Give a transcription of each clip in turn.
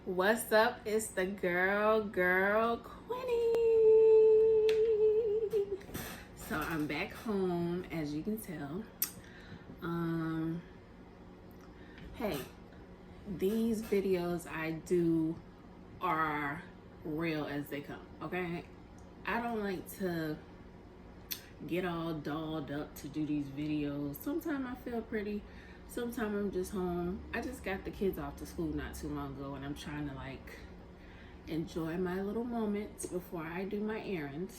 What's up? It's the girl, Quinny. So I'm back home, as you can tell. Hey, these videos I do are real as they come, okay? I don't like to get all dolled up to do these videos. Sometimes I feel pretty. Sometimes I'm just home. I just got the kids off to school not too long ago, and I'm trying to enjoy my little moments before I do my errands.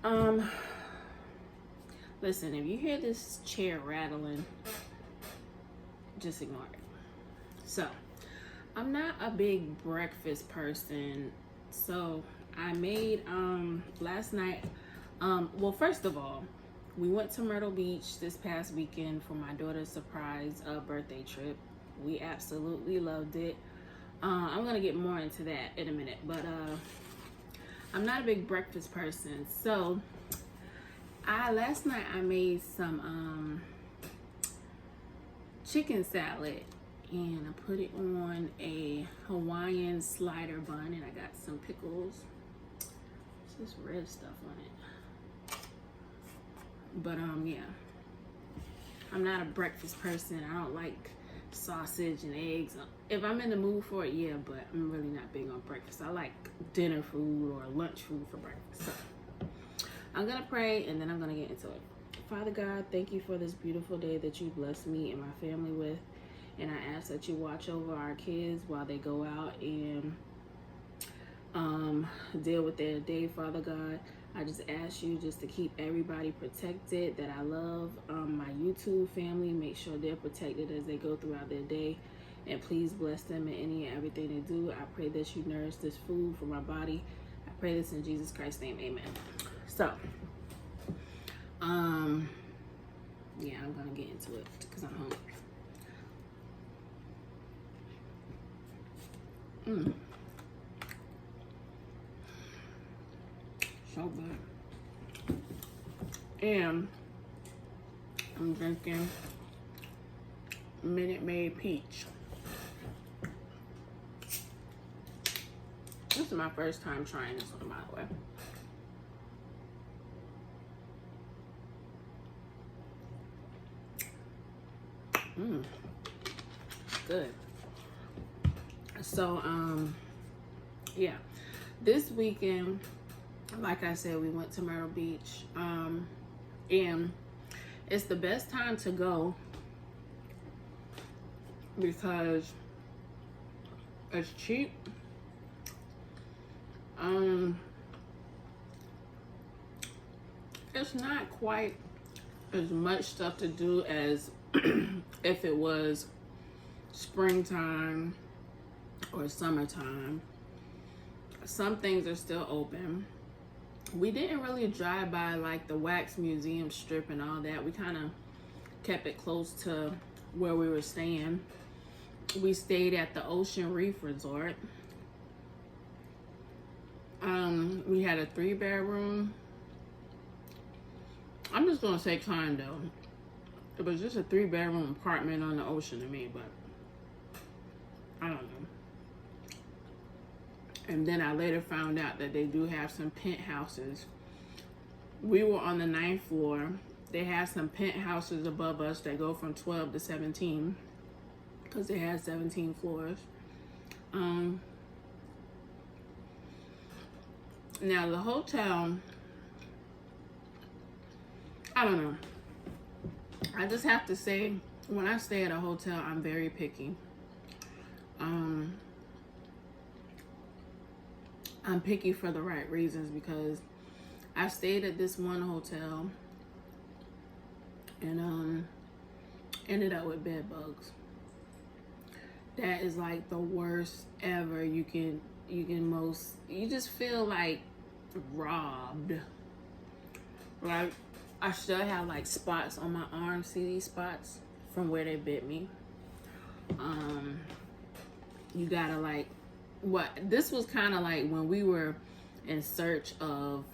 So, listen, if you hear this chair rattling, just ignore it. So, I'm not a big breakfast person, so I made last night. Well, first of all, we went to Myrtle Beach this past weekend for my daughter's surprise birthday trip. We absolutely loved it. I'm gonna get more into that in a minute, but I'm not a big breakfast person. So last night I made some chicken salad, and I put it on a Hawaiian slider bun, and I got some pickles. It's this red stuff on it. But yeah, I'm not a breakfast person. I don't like sausage and eggs. If I'm in the mood for it, yeah, but I'm really not big on breakfast. I like dinner food or lunch food for breakfast. So I'm gonna pray and then I'm gonna get into it. Father God, thank you for this beautiful day that you blessed me and my family with. And I ask that you watch over our kids while they go out and deal with their day, Father God. I just ask you just to keep everybody protected that I love. My YouTube family, make sure they're protected as they go throughout their day. And please bless them in any and everything they do. I pray that you nourish this food for my body. I pray this in Jesus Christ's name, amen. So, yeah, I'm gonna get into it because I'm hungry. So good. And I'm drinking Minute Maid Peach. This is my first time trying this one, by the way. Good. So, yeah. This weekend, like I said, we went to Myrtle Beach. And it's the best time to go because it's cheap. It's not quite as much stuff to do as if it was springtime or summertime. Some things are still open. We didn't really drive by like the Wax Museum Strip and all that. We kind of kept it close to where we were staying. We stayed at the Ocean Reef Resort. We had a 3-bedroom. I'm just gonna say condo. It was just a 3-bedroom apartment on the ocean to me, but I don't know. And then I later found out that they do have some penthouses. We were on the 9th floor. They have some penthouses above us that go from 12 to 17 because they have 17 floors. Now the hotel, I don't know. I just have to say, when I stay at a hotel, I'm very picky. I'm picky for the right reasons because I stayed at this one hotel and ended up with bed bugs. That is like the worst ever. You just feel like robbed. Like I still have like spots on my arm. See these spots from where they bit me? You gotta like, this was kind of like when we were in search of,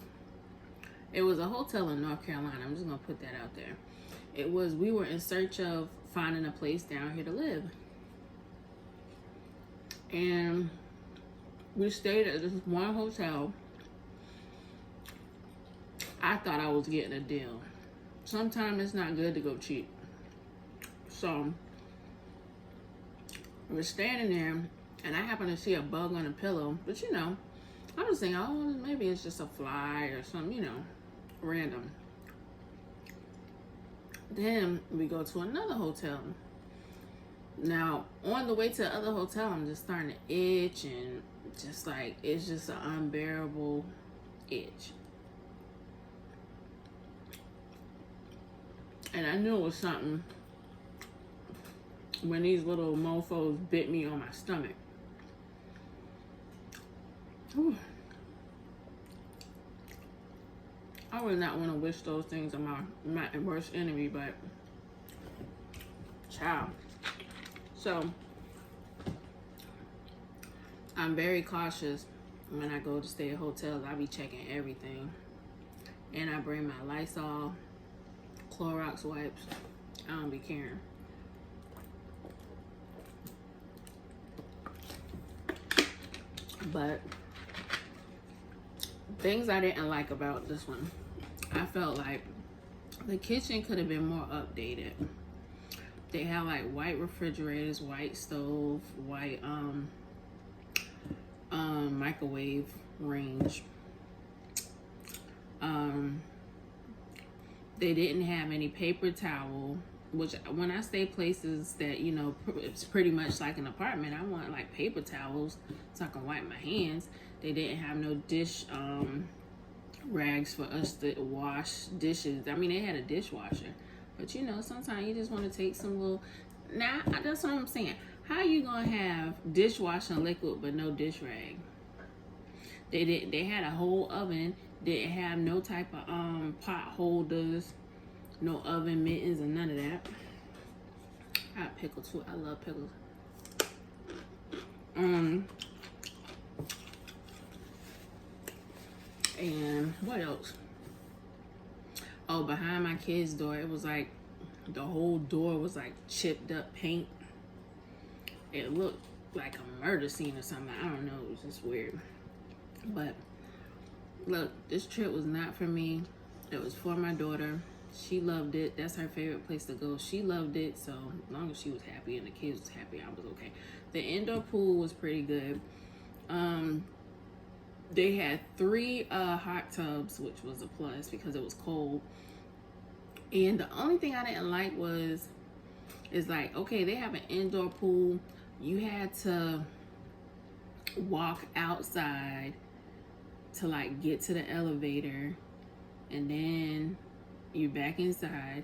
it was a hotel in North Carolina. I'm just gonna put that out there. We were in search of finding a place down here to live. And we stayed at this one hotel. I thought I was getting a deal. Sometimes it's not good to go cheap. So we're standing there, and I happen to see a bug on a pillow. But you know, I was thinking, oh, maybe it's just a fly or something, you know, random. Then we go to another hotel. Now, on the way to the other hotel, I'm just starting to itch, and just like, it's just an unbearable itch. And I knew it was something when these little mofos bit me on my stomach. Whew. I would not want to wish those things on my worst enemy, but child. So I'm very cautious when I go to stay at hotels. I be checking everything, and I bring my Lysol, Clorox wipes. I don't be caring. But things I didn't like about this one, I felt like the kitchen could have been more updated. They have like white refrigerators, white stove, white microwave range. They didn't have any paper towel, which when I stay places that, you know, it's pretty much like an apartment, I want like paper towels so I can wipe my hands. They didn't have no dish rags for us to wash dishes. I mean, they had a dishwasher, but you know, sometimes you just want to take some little. Now, that's what I'm saying. How you gonna have dishwashing liquid but no dish rag? They didn't. They had a whole oven. Didn't have no type of pot holders, no oven mittens, and none of that. I got pickle too. I love pickles. And what else? Oh, behind my kid's door, it was like the whole door was like chipped up paint. It looked like a murder scene or something. I don't know. It was just weird. But look, this trip was not for me. It was for my daughter. She loved it. That's her favorite place to go. She loved it. So as long as she was happy and the kids was happy, I was okay. The indoor pool was pretty good. They had 3 hot tubs, which was a plus because it was cold. And the only thing I didn't like is like, okay, they have an indoor pool. You had to walk outside to like get to the elevator, and then you're back inside,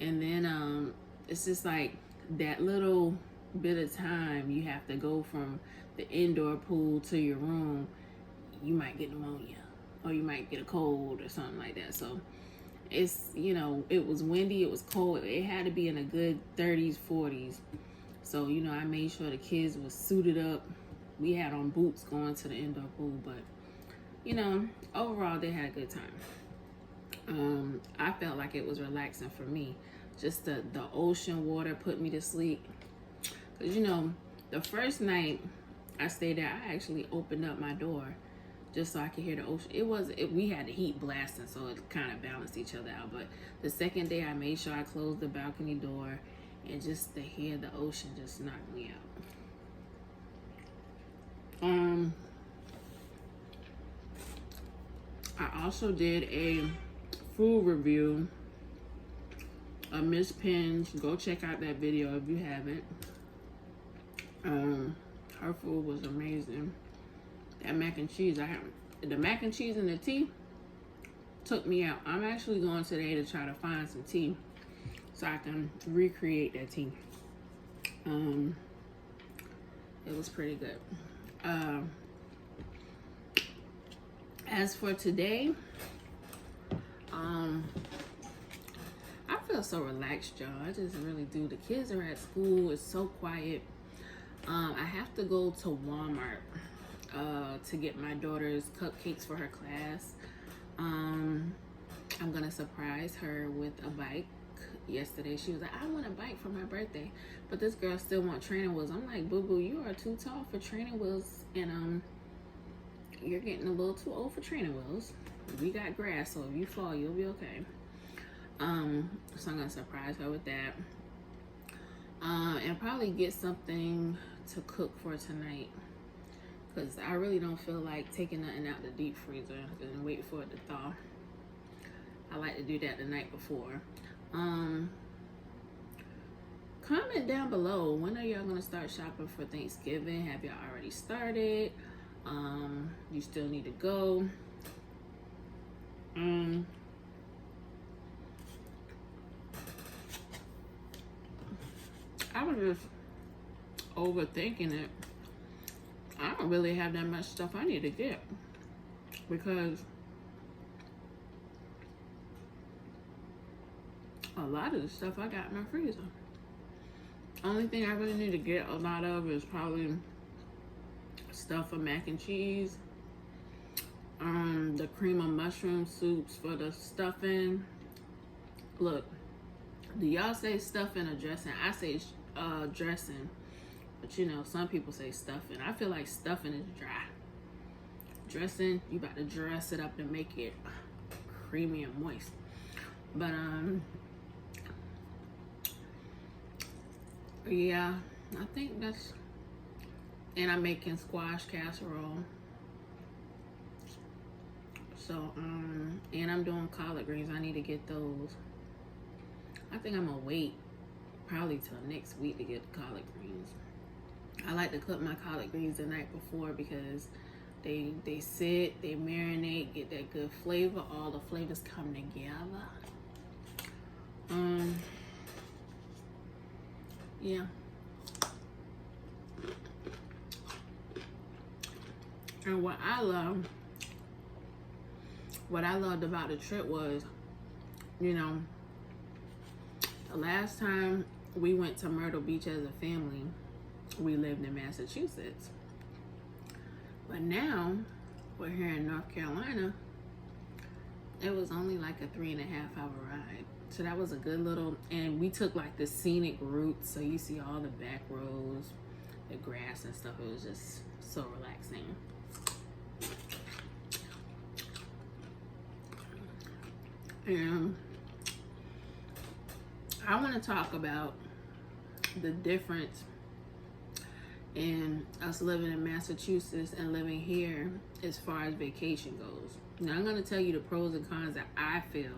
and then it's just like that little bit of time you have to go from the indoor pool to your room. You might get pneumonia, or you might get a cold or something like that. So it's, you know, it was windy, it was cold, it had to be in a good 30s, 40s. So, you know, I made sure the kids was suited up. We had on boots going to the indoor pool, but you know, overall they had a good time. I felt like it was relaxing for me. Just the ocean water put me to sleep. Cause you know, the first night I stayed there, I actually opened up my door just so I could hear the ocean. We had the heat blasting, so it kind of balanced each other out. But the second day I made sure I closed the balcony door, and just to hear the ocean just knocked me out. I also did a food review of Miss Penn's. Go check out that video if you haven't. Her food was amazing. That mac and cheese, the mac and cheese and the tea took me out. I'm actually going today to try to find some tea so I can recreate that tea. It was pretty good. As for today, I feel so relaxed, y'all. I just really do. The kids are at school. It's so quiet. I have to go to Walmart to get my daughter's cupcakes for her class. I'm gonna surprise her with a bike yesterday. She was like, I want a bike for my birthday, but this girl still want training wheels. I'm like, boo boo, you are too tall for training wheels, and you're getting a little too old for training wheels. We got grass, so if you fall, you'll be okay. So I'm gonna surprise her with that, and probably get something to cook for tonight, because I really don't feel like taking nothing out the deep freezer and wait for it to thaw. I like to do that the night before. Comment down below, when are y'all gonna start shopping for Thanksgiving? Have y'all already started? You still need to go. I was just overthinking it. I don't really have that much stuff I need to get, because a lot of the stuff I got in my freezer. Only thing I really need to get a lot of is probably stuff for mac and cheese, the cream of mushroom soups for the stuffing. Look, do y'all say stuffing or dressing? I say dressing, but you know, some people say stuffing. I feel like stuffing is dry. Dressing, you about to dress it up and make it creamy and moist. But yeah, I think that's, and I'm making squash casserole. So and I'm doing collard greens. I need to get those. I think I'm gonna wait probably till next week to get the collard greens. I like to cook my collard greens the night before, because they sit, they marinate, get that good flavor. All the flavors come together. Yeah. And what I loved about the trip was, you know, the last time we went to Myrtle Beach as a family, we lived in Massachusetts. But now we're here in North Carolina. It was only like a 3.5 hour ride. So that was a good little, and we took like the scenic route. So you see all the back roads, the grass and stuff. It was just so relaxing. And I want to talk about the difference in us living in Massachusetts and living here as far as vacation goes. Now I'm going to tell you the pros and cons that I feel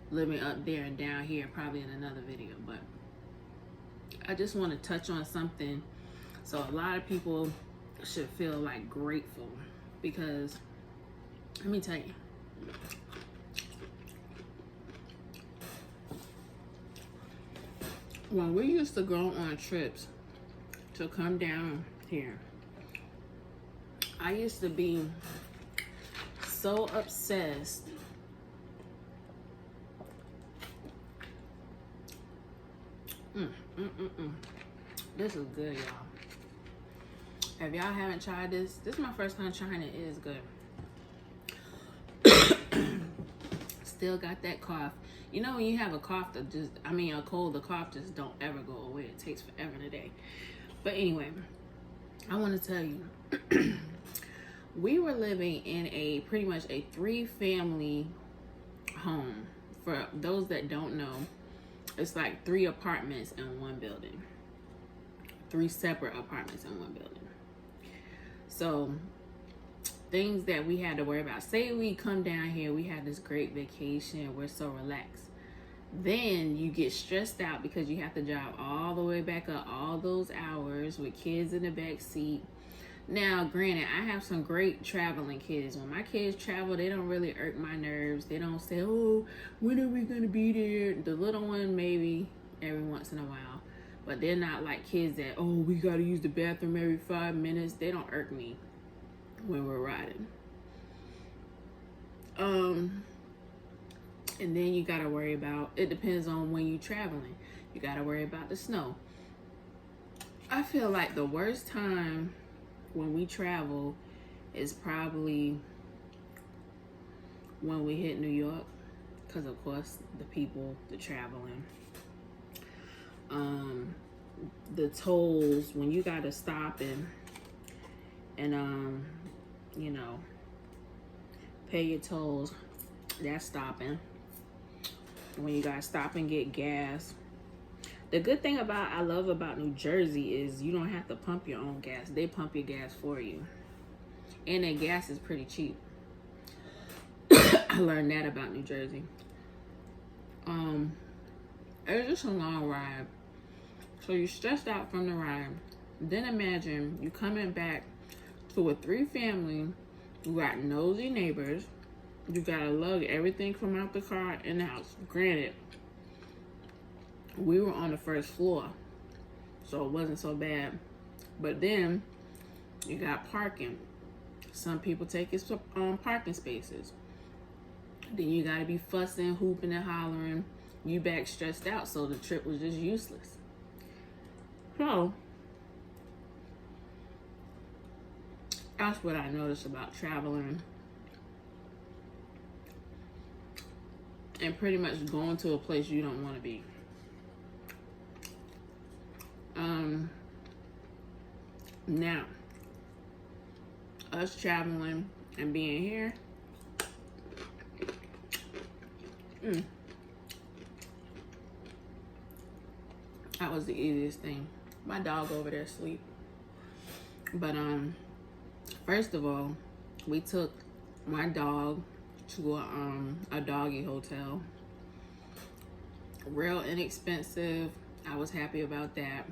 living up there and down here, probably in another video, but I just want to touch on something. So a lot of people should feel like grateful, because let me tell you, when we used to go on trips to come down here, I used to be so obsessed This is good, y'all. If y'all haven't tried this is my first time trying it. It is good. Still got that cough. You know when you have a cough that just, a cold, the cough just don't ever go away. It takes forever today. But anyway, I want to tell you, we were living in a pretty much a 3-family home. For those that don't know, it's like 3 apartments in one building. 3 separate apartments in one building. So things that we had to worry about. Say we come down here, we had this great vacation, we're so relaxed. Then you get stressed out because you have to drive all the way back up all those hours with kids in the back seat. Now, granted, I have some great traveling kids. When my kids travel, they don't really irk my nerves. They don't say, oh, when are we going to be there? The little one, maybe every once in a while. But they're not like kids that, oh, we got to use the bathroom every 5 minutes. They don't irk me when we're riding. And then you got to worry about, it depends on when you're traveling. You got to worry about the snow. I feel like the worst time when we travel is probably when we hit New York. because of course the people, the traveling, the tolls when you gotta stop and you know, pay your tolls. That's stopping. When you gotta stop and get gas. The good thing I love about New Jersey is you don't have to pump your own gas. They pump your gas for you. And their gas is pretty cheap. I learned that about New Jersey. It was just a long ride. So you're stressed out from the ride. Then imagine you coming back to a 3-family. You got nosy neighbors. You gotta lug everything from out the car in the house. Granted, we were on the first floor, so it wasn't so bad. But then you got parking. Some people take his parking spaces. Then you gotta be fussing, hooping, and hollering. You back stressed out, so the trip was just useless. So that's what I noticed about traveling and pretty much going to a place you don't want to be. Now, us traveling and being here, that was the easiest thing. My dog over there asleep. But first of all, we took my dog to a doggy hotel. Real inexpensive. I was happy about that.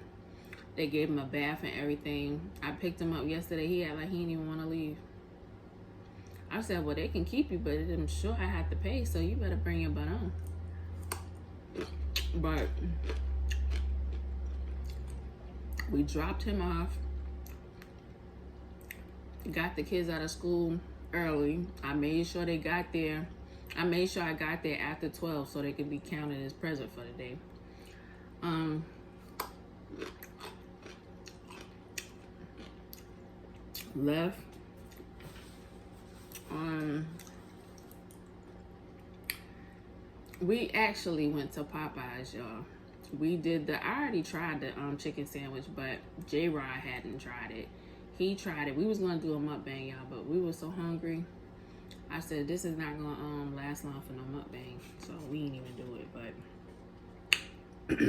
They gave him a bath and everything. I picked him up yesterday. He had like he didn't even want to leave. I said, well, they can keep you, but I'm sure I have to pay, so you better bring your butt on. But we dropped him off. Got the kids out of school early. I made sure they got there. I made sure I got there after 12 so they could be counted as present for the day. Left. We actually went to Popeyes, y'all. We did I already tried the chicken sandwich, but J-Rod hadn't tried it. He tried it. We was gonna do a mukbang, y'all, but we were so hungry. I said this is not gonna last long for no mukbang, so we ain't even do it. But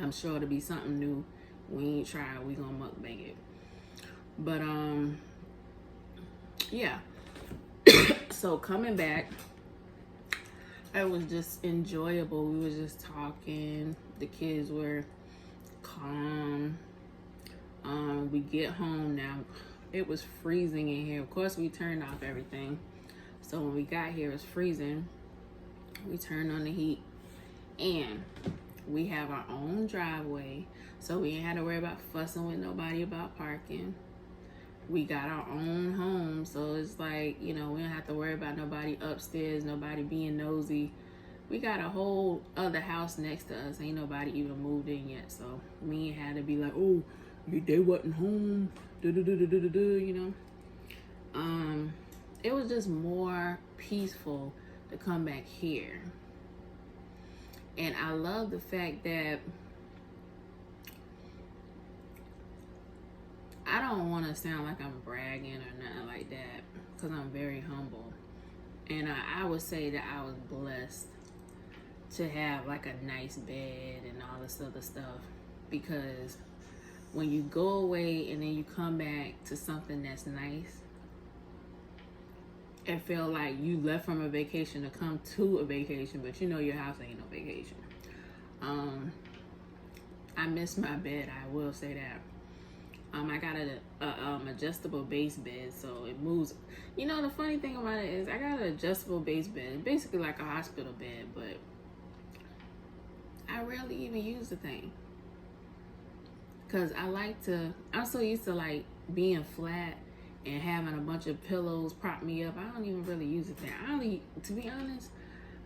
I'm sure it'll be something new. We ain't tried. We gonna mukbang it. But yeah. So coming back, it was just enjoyable. We was just talking. The kids were calm. We get home now. It was freezing in here. Of course, we turned off everything. So when we got here, it was freezing. We turned on the heat. And we have our own driveway. So we ain't had to worry about fussing with nobody about parking. We got our own home. So it's like, you know, we don't have to worry about nobody upstairs, nobody being nosy. We got a whole other house next to us. Ain't nobody even moved in yet. So we ain't had to be like, oh, they wasn't home, you know. It was just more peaceful to come back here. And I love the fact that I don't want to sound like I'm bragging or nothing like that, because I'm very humble. And I would say that I was blessed to have like a nice bed and all this other stuff, because when you go away and then you come back to something that's nice, it feel like you left from a vacation to come to a vacation, but you know your house ain't no vacation. I miss my bed, I will say that. I got a adjustable base bed, so it moves. You know, the funny thing about it is I got an adjustable base bed, basically like a hospital bed, but I rarely even use the thing. Cause I'm so used to like being flat and having a bunch of pillows prop me up. I don't even really use it there. To be honest,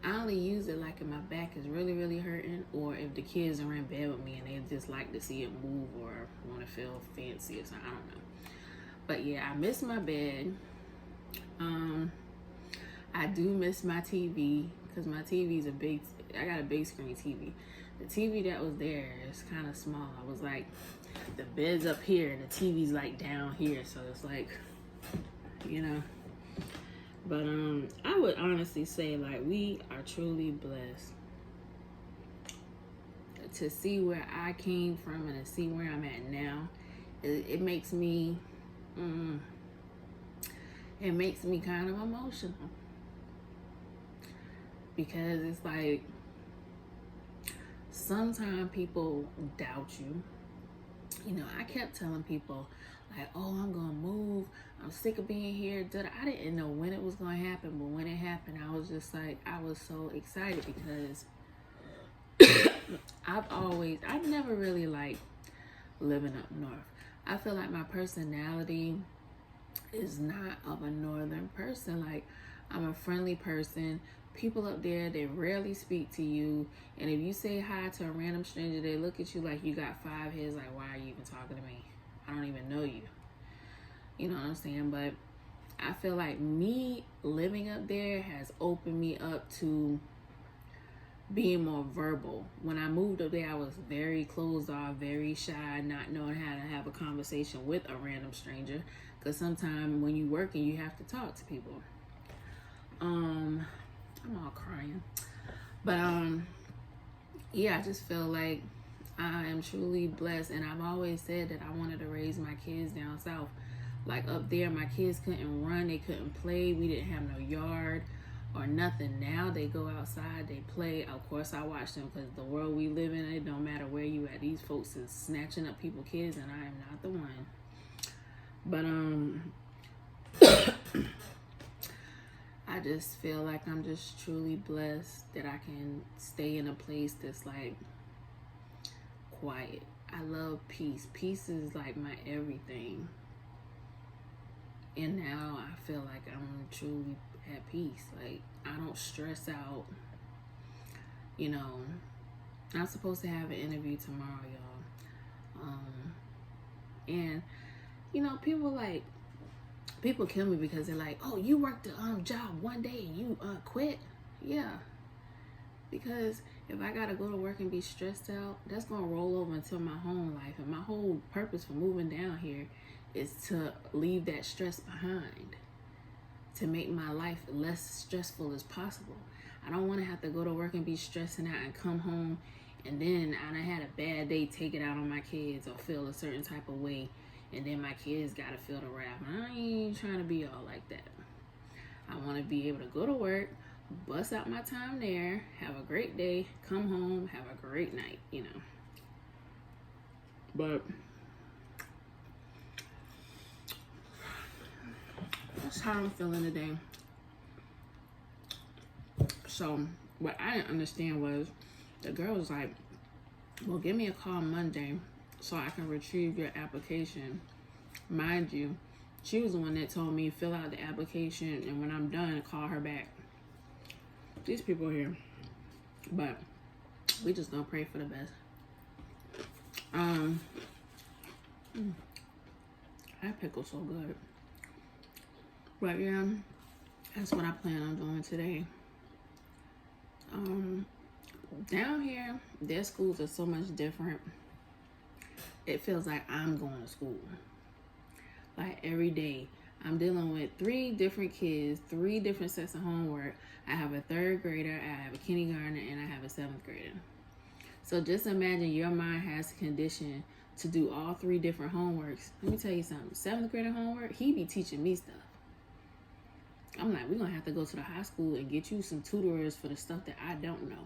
I only use it like if my back is really, really hurting, or if the kids are in bed with me and they just like to see it move or want to feel fancy or something. I don't know. But yeah, I miss my bed. I do miss my TV, because my TV's I got a big screen TV. The TV that was there is kind of small. I was like, the bed's up here and the TV's like down here, so it's like, you know. But I would honestly say, like, we are truly blessed to see where I came from and to see where I'm at now. It makes me it makes me kind of emotional, because it's like sometimes people doubt you. You know, I kept telling people, like, oh, I'm gonna move, I'm sick of being here. I didn't know when it was gonna happen, but when it happened, I was just like, I was so excited, because I've never really liked living up north. I feel like my personality is not of a northern person. Like, I'm a friendly person. People up there, they rarely speak to you, and if you say hi to a random stranger, they look at you like you got 5 heads. Like, why are you even talking to me? I don't even know you. You know what I'm saying? But I feel like me living up there has opened me up to being more verbal. When I moved up there, I was very closed off, very shy, not knowing how to have a conversation with a random stranger, because sometimes when you working, you have to talk to people. I'm all crying, but yeah, I just feel like I am truly blessed, and I've always said that I wanted to raise my kids down south. Like, up there, my kids couldn't run, they couldn't play, we didn't have no yard or nothing. Now they go outside, they play. Of course, I watch them, because the world we live in, it don't matter where you at. These folks is snatching up people's kids, and I am not the one. But I just feel like I'm just truly blessed that I can stay in a place that's like quiet. I love peace. Peace is like my everything. And now I feel like I'm truly at peace. Like, I don't stress out. You know, I'm supposed to have an interview tomorrow, y'all. And, you know, people kill me because they're like, oh, you worked the job one day and you quit. Yeah. Because if I got to go to work and be stressed out, that's going to roll over into my home life. And my whole purpose for moving down here is to leave that stress behind, to make my life less stressful as possible. I don't want to have to go to work and be stressing out and come home, and then I done had a bad day, take it out on my kids, or feel a certain type of way, and then my kids got to feel the wrath. I ain't trying to be all like that. I want to be able to go to work, bust out my time there, have a great day, come home, have a great night, you know. But that's how I'm feeling today. So what I didn't understand was, the girl was like, well, give me a call Monday so I can retrieve your application. Mind you, she was the one that told me fill out the application, and when I'm done, call her back. These people here. But we just gonna pray for the best. That pickle's so good. But yeah, that's what I plan on doing today. Down here, their schools are so much different. It feels like I'm going to school. Like, every day, I'm dealing with 3 different kids, 3 different sets of homework. I have a 3rd grader, I have a kindergartner, and I have a 7th grader. So just imagine your mind has a condition to do all 3 different homeworks. Let me tell you something. 7th grader homework, he be teaching me stuff. I'm like, we're going to have to go to the high school and get you some tutors for the stuff that I don't know.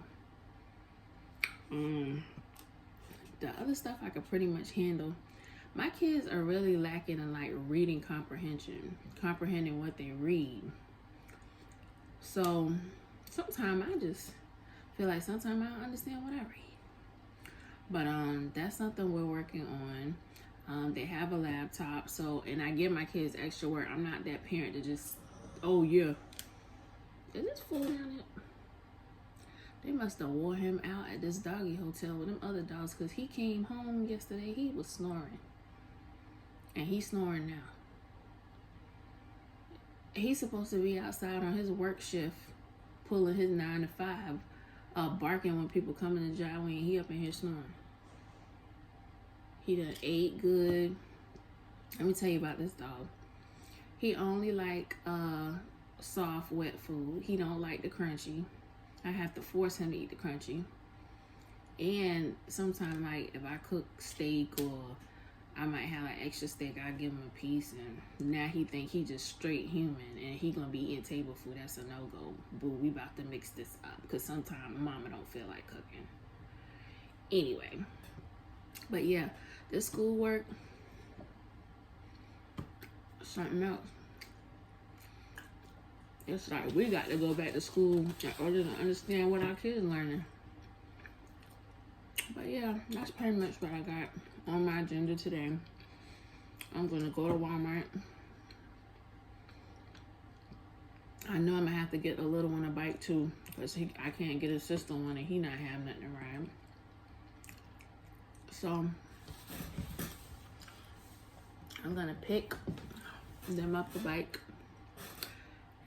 The other stuff I could pretty much handle. My kids are really lacking in like reading comprehension, comprehending what they read. So sometimes I just feel like sometimes I don't understand what I read. But that's something we're working on. They have a laptop, so, and I give my kids extra work. I'm not that parent to just, oh yeah, is this fool down there? They must have wore him out at this doggy hotel with them other dogs, because he came home yesterday, he was snoring. And he's snoring now. He's supposed to be outside on his work shift pulling his 9 to 5, barking when people come in the job when he up in here snoring. He done ate good. Let me tell you about this dog. He only like soft, wet food. He don't like the crunchy. I have to force him to eat the crunchy. And sometimes, like, if I cook steak or I might have an extra steak, I give him a piece, and now he think he just straight human and he gonna be eating table food. That's a no-go. Boo, we about to mix this up because sometimes mama don't feel like cooking. Anyway, but yeah, this schoolwork, something else. It's like we got to go back to school in order to understand what our kids learning. But yeah, that's pretty much what I got on my agenda today. I'm gonna go to Walmart. I know I'm gonna have to get a little one a bike too, because I can't get a sister one and he not have nothing to ride. So I'm gonna pick them up the bike,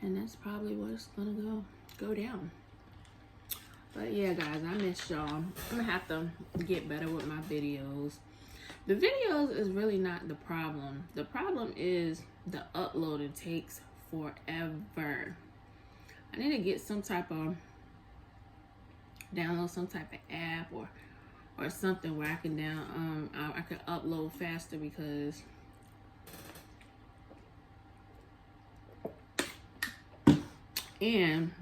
and that's probably what it's gonna go down. But yeah, guys, I miss y'all. I'm gonna have to get better with my videos. The videos is really not the problem. The problem is the uploading takes forever. I need to get some type of, download some type of app or something where I can I can upload faster, because and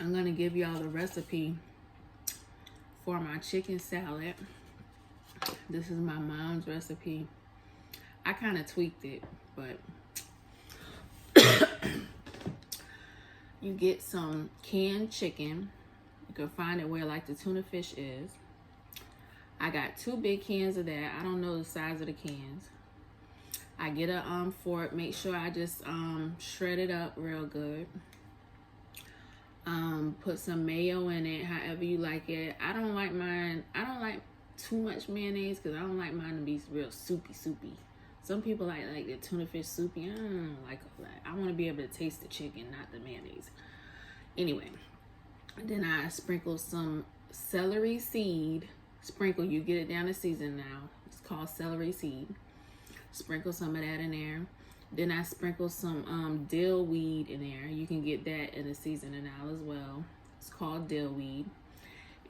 I'm gonna give y'all the recipe for my chicken salad. This is my mom's recipe. I kind of tweaked it, but you get some canned chicken. You can find it where like the tuna fish is. I got 2 big cans of that. I don't know the size of the cans. I get a fork. Make sure I just shred it up real good. Put some mayo in it, however you like it. I don't like mine. I don't like too much mayonnaise because I don't like mine to be real soupy. Some people like the tuna fish soupy. I don't like all that. I want to be able to taste the chicken, not the mayonnaise. Anyway, then I sprinkle some celery seed. Sprinkle, you get it down to season now. It's called celery seed. Sprinkle some of that in there. Then I sprinkle some dill weed in there. You can get that in the seasoning now as well. It's called dill weed.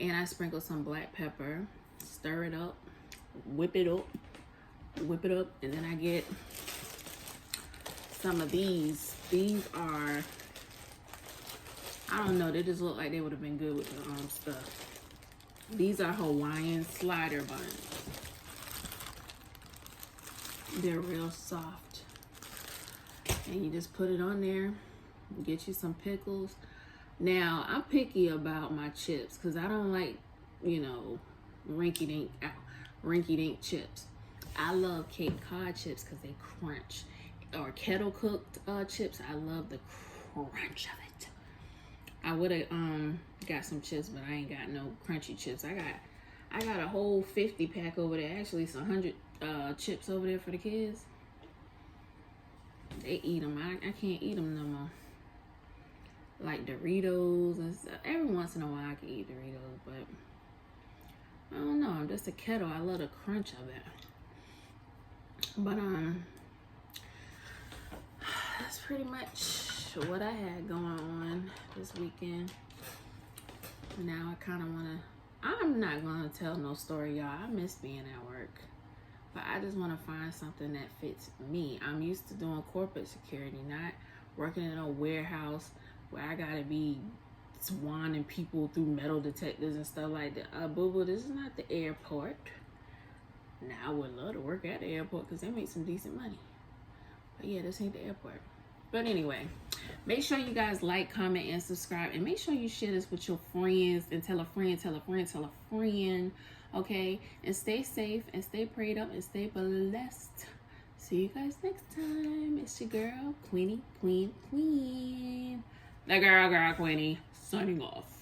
And I sprinkle some black pepper. Stir it up. Whip it up. And then I get some of these. These are, I don't know, they just look like they would have been good with the stuff. These are Hawaiian slider buns. They're real soft. And you just put it on there. Get you some pickles. Now, I'm picky about my chips because I don't like, rinky-dink chips. I love Cape Cod chips because they crunch. Or kettle cooked chips. I love the crunch of it. I would have got some chips, but I ain't got no crunchy chips. I got a whole 50 pack over there. Actually, it's 100 chips over there for the kids. They eat them. I can't eat them no more. Like Doritos and stuff. Every once in a while I can eat Doritos, but I don't know. I'm just a kettle. I love the crunch of it. But that's pretty much what I had going on this weekend. Now I kind of want to, I'm not going to tell no story, y'all. I miss being at work. But I just want to find something that fits me. I'm used to doing corporate security, not working in a warehouse where I got to be swanning people through metal detectors and stuff like that. Boo-boo, this is not the airport. Now, I would love to work at the airport because they make some decent money. But yeah, this ain't the airport. But anyway, make sure you guys like, comment, and subscribe. And make sure you share this with your friends and tell a friend, tell a friend, tell a friend. Okay? And stay safe and stay prayed up and stay blessed. See you guys next time. It's your girl, Queenie, Queen. The girl, Queenie, signing off.